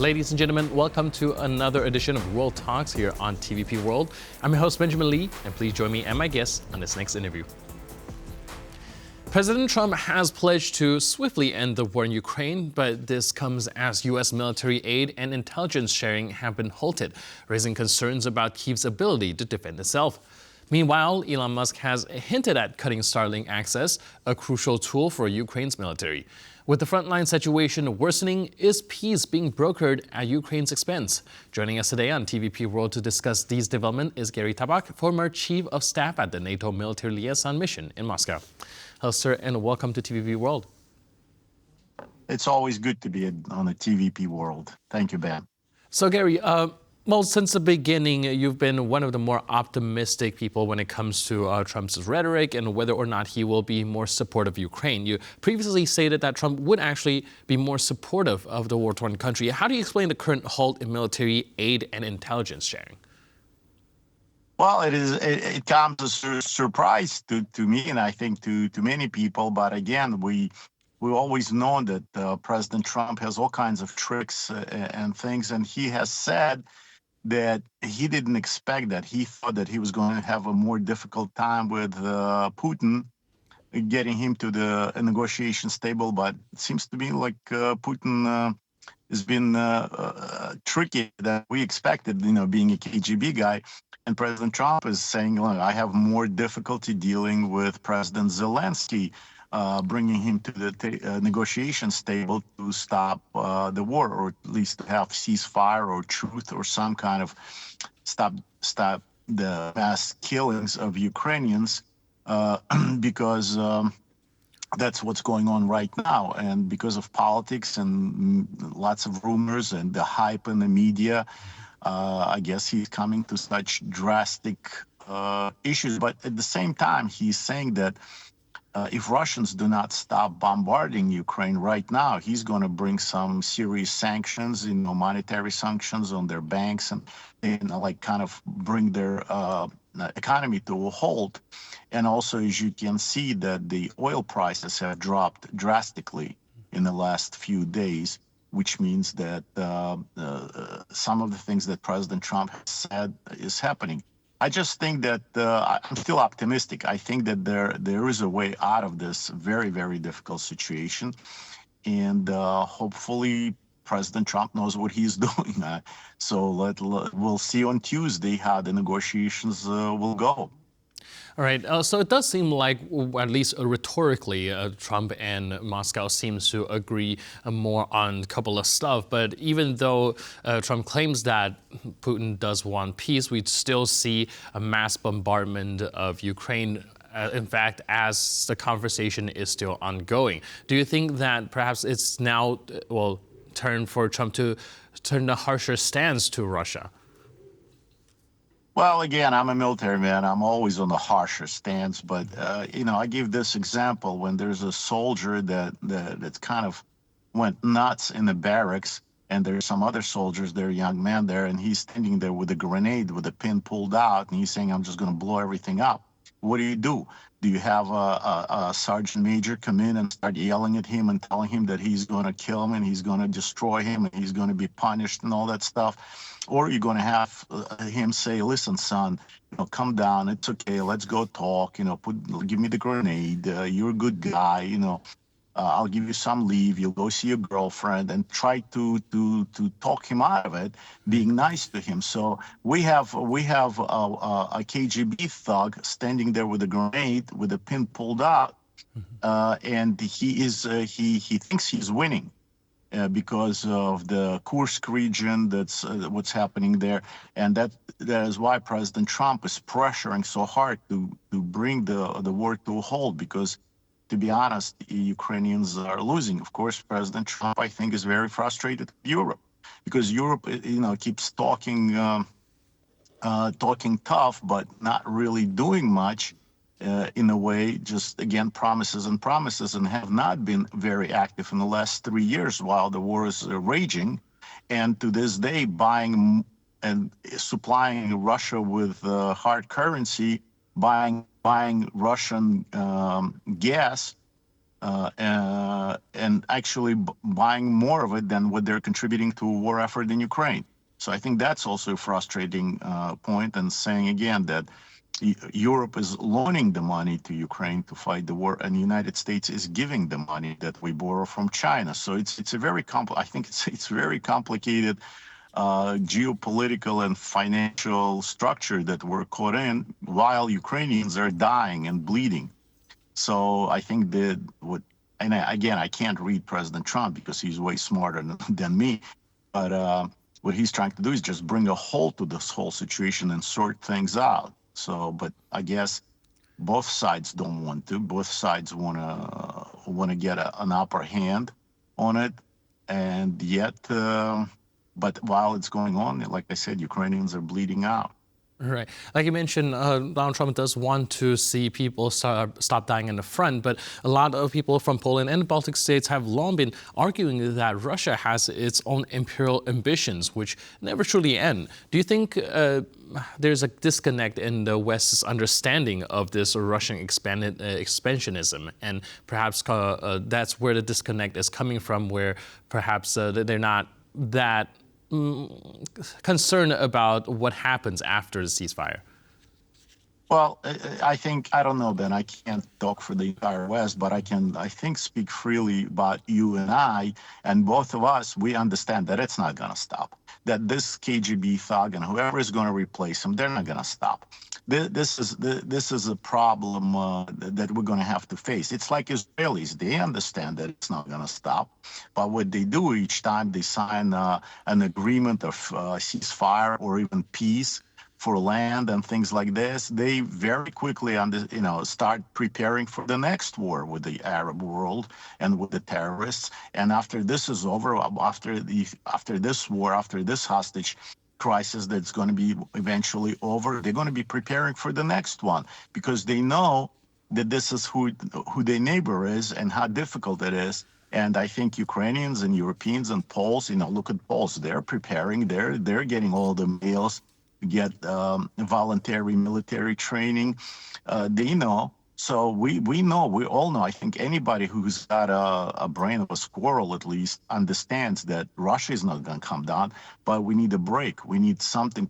Ladies and gentlemen, welcome to another edition of World Talks here on TVP World. I'm your host, Benjamin Lee, and please join me and my guests on this next interview. President Trump has pledged to swiftly end the war in Ukraine, but this comes as U.S. military aid and intelligence sharing have been halted, raising concerns about Kyiv's ability to defend itself. Meanwhile, Elon Musk has hinted at cutting Starlink access, a crucial tool for Ukraine's military. With the frontline situation worsening, is peace being brokered at Ukraine's expense? Joining us today on TVP World to discuss these developments is Gary Tabach, former Chief of Staff at the NATO Military Liaison Mission in Moscow. Hello, sir, and welcome to TVP World. It's always good to be on the TVP World. Thank you, Ben. So, Gary, since the beginning, you've been one of the more optimistic people when it comes to Trump's rhetoric and whether or not he will be more supportive of Ukraine. You previously stated that Trump would actually be more supportive of the war-torn country. How do you explain the current halt in military aid and intelligence sharing? Well, it comes as a surprise to me, and I think to many people. But again, we always known that President Trump has all kinds of tricks and things, and he has said that he didn't expect that. He thought that he was going to have a more difficult time with Putin, getting him to the negotiations table. But it seems to me like Putin has been tricky than we expected, being a KGB guy. And President Trump is saying, look, I have more difficulty dealing with President Zelensky, bringing him to the negotiations table to stop the war, or at least to have ceasefire or truth or some kind of stop the mass killings of Ukrainians, because that's what's going on right now. And because of politics and lots of rumors and the hype in the media, I guess he's coming to such drastic issues. But at the same time, he's saying that if Russians do not stop bombarding Ukraine right now, he's going to bring some serious sanctions, monetary sanctions on their banks, and kind of bring their economy to a halt. And also, as you can see, that the oil prices have dropped drastically in the last few days, which means that some of the things that President Trump has said is happening. I just think that I'm still optimistic. I think that there is a way out of this very, very difficult situation. And hopefully President Trump knows what he's doing. So we'll see on Tuesday how the negotiations will go. All right, so it does seem like, at least rhetorically, Trump and Moscow seems to agree more on a couple of stuff. But even though Trump claims that Putin does want peace, we still see a mass bombardment of Ukraine. In fact, as the conversation is still ongoing. Do you think that perhaps it's now, turn for Trump to turn a harsher stance to Russia? Well, again, I'm a military man. I'm always on the harsher stance. But, I give this example when there's a soldier that kind of went nuts in the barracks, and there's some other soldiers, they're a young man there, and he's standing there with a grenade with a pin pulled out, and he's saying, I'm just going to blow everything up. What do? Do you have a sergeant major come in and start yelling at him and telling him that he's going to kill him and he's going to destroy him and he's going to be punished and all that stuff? Or are you going to have him say, listen, son, come down. It's okay. Let's go talk. Give me the grenade. You're a good guy. I'll give you some leave. You'll go see your girlfriend, and try to talk him out of it, being nice to him. So we have a KGB thug standing there with a grenade with a pin pulled out, and he thinks he's winning because of the Kursk region. That's what's happening there, and that is why President Trump is pressuring so hard to bring the war to a halt, because, to be honest, Ukrainians are losing. Of course, President Trump, I think, is very frustrated with Europe, because Europe, keeps talking tough, but not really doing much. In a way, just again, promises, and have not been very active in the last 3 years while the war is raging. And to this day, buying and supplying Russia with hard currency, buying Russian gas and actually buying more of it than what they're contributing to a war effort in Ukraine. So I think that's also a frustrating point, and saying again that Europe is loaning the money to Ukraine to fight the war, and the United States is giving the money that we borrow from China. So it's a very I think it's very complicated geopolitical and financial structure that we're caught in while Ukrainians are dying and bleeding. So I think that again, I can't read President Trump because he's way smarter than me, but what he's trying to do is just bring a halt to this whole situation and sort things out. So, but I guess both sides don't want to. Both sides want to get an upper hand on it, and yet, but while it's going on, like I said, Ukrainians are bleeding out. Right. Like you mentioned, Donald Trump does want to see people stop dying in the front, but a lot of people from Poland and the Baltic states have long been arguing that Russia has its own imperial ambitions, which never truly end. Do you think there's a disconnect in the West's understanding of this Russian expansionism, and perhaps that's where the disconnect is coming from, where perhaps they're not that concerned about what happens after the ceasefire? Well, I think, I don't know, Ben, I can't talk for the entire West, but I think, speak freely about you and I, and both of us, we understand that it's not going to stop, that this KGB thug and whoever is going to replace him, they're not going to stop. This is a problem that we're going to have to face. It's like Israelis. They understand that it's not going to stop. But what they do each time they sign an agreement of ceasefire or even peace for land and things like this, they very quickly start preparing for the next war with the Arab world and with the terrorists. And after this is over, after this war, after this hostage crisis that's going to be eventually over, they're going to be preparing for the next one, because they know that this is who their neighbor is and how difficult it is. And I think Ukrainians and Europeans and Poles, look at Poles, they're preparing, they're getting all the mails to get voluntary military training. They know. So we know, we all know. I think anybody who's got a brain of a squirrel at least understands that Russia is not going to come down, but we need a break. We need something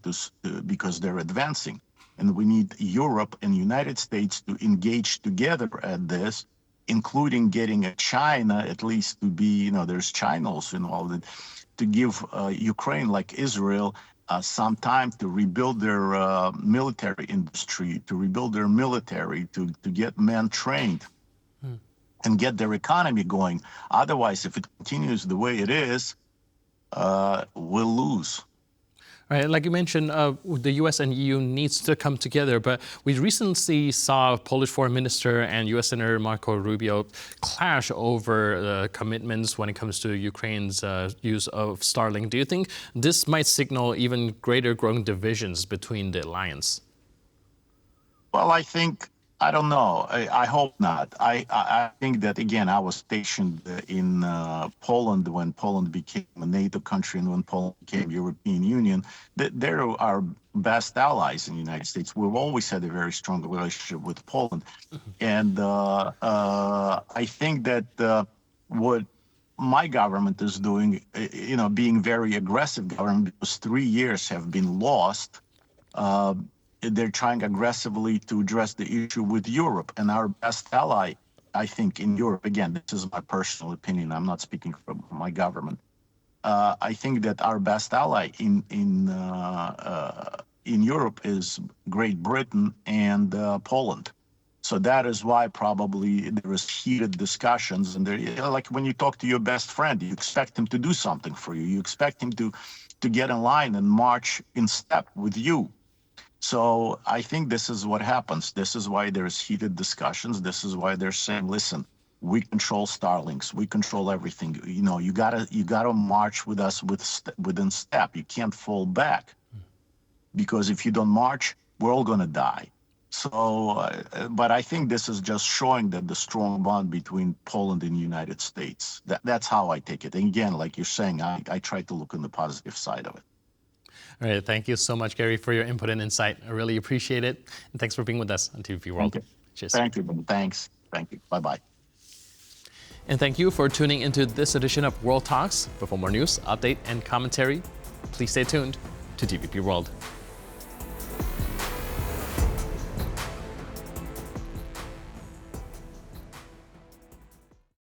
because they're advancing. And we need Europe and the United States to engage together at this, including getting China at least to be, there's China also involved, to give Ukraine, like Israel, some time to rebuild their military industry, to rebuild their military, to get men trained and get their economy going. Otherwise, if it continues the way it is, we'll lose. Right, like you mentioned, the U.S. and EU needs to come together, but we recently saw Polish Foreign Minister and U.S. Senator Marco Rubio clash over commitments when it comes to Ukraine's use of Starlink. Do you think this might signal even greater growing divisions between the alliance? Well, I don't know. I hope not. I think that, again, I was stationed in Poland when Poland became a NATO country and when Poland became European Union. They're our best allies in the United States. We've always had a very strong relationship with Poland. And I think that what my government is doing, being very aggressive government, because 3 years have been lost, they're trying aggressively to address the issue with Europe. And our best ally, I think, in Europe, again, this is my personal opinion, I'm not speaking for my government. I think that our best ally in Europe is Great Britain and Poland. So that is why probably there is heated discussions. And like when you talk to your best friend, you expect him to do something for you. You expect him to get in line and march in step with you. So I think this is what happens. This is why there's heated discussions. This is why they're saying, listen, we control Starlinks. We control everything. You gotta march with us within step. You can't fall back, because if you don't march, we're all gonna die. So, but I think this is just showing that the strong bond between Poland and the United States. That's how I take it. And again, like you're saying, I try to look on the positive side of it. All right, thank you so much, Gary, for your input and insight. I really appreciate it. And thanks for being with us on TV World. Okay. Cheers. Thank you. Thanks. Thank you. Bye-bye. And thank you for tuning into this edition of World Talks. But for more news, update, and commentary, please stay tuned to TVP World.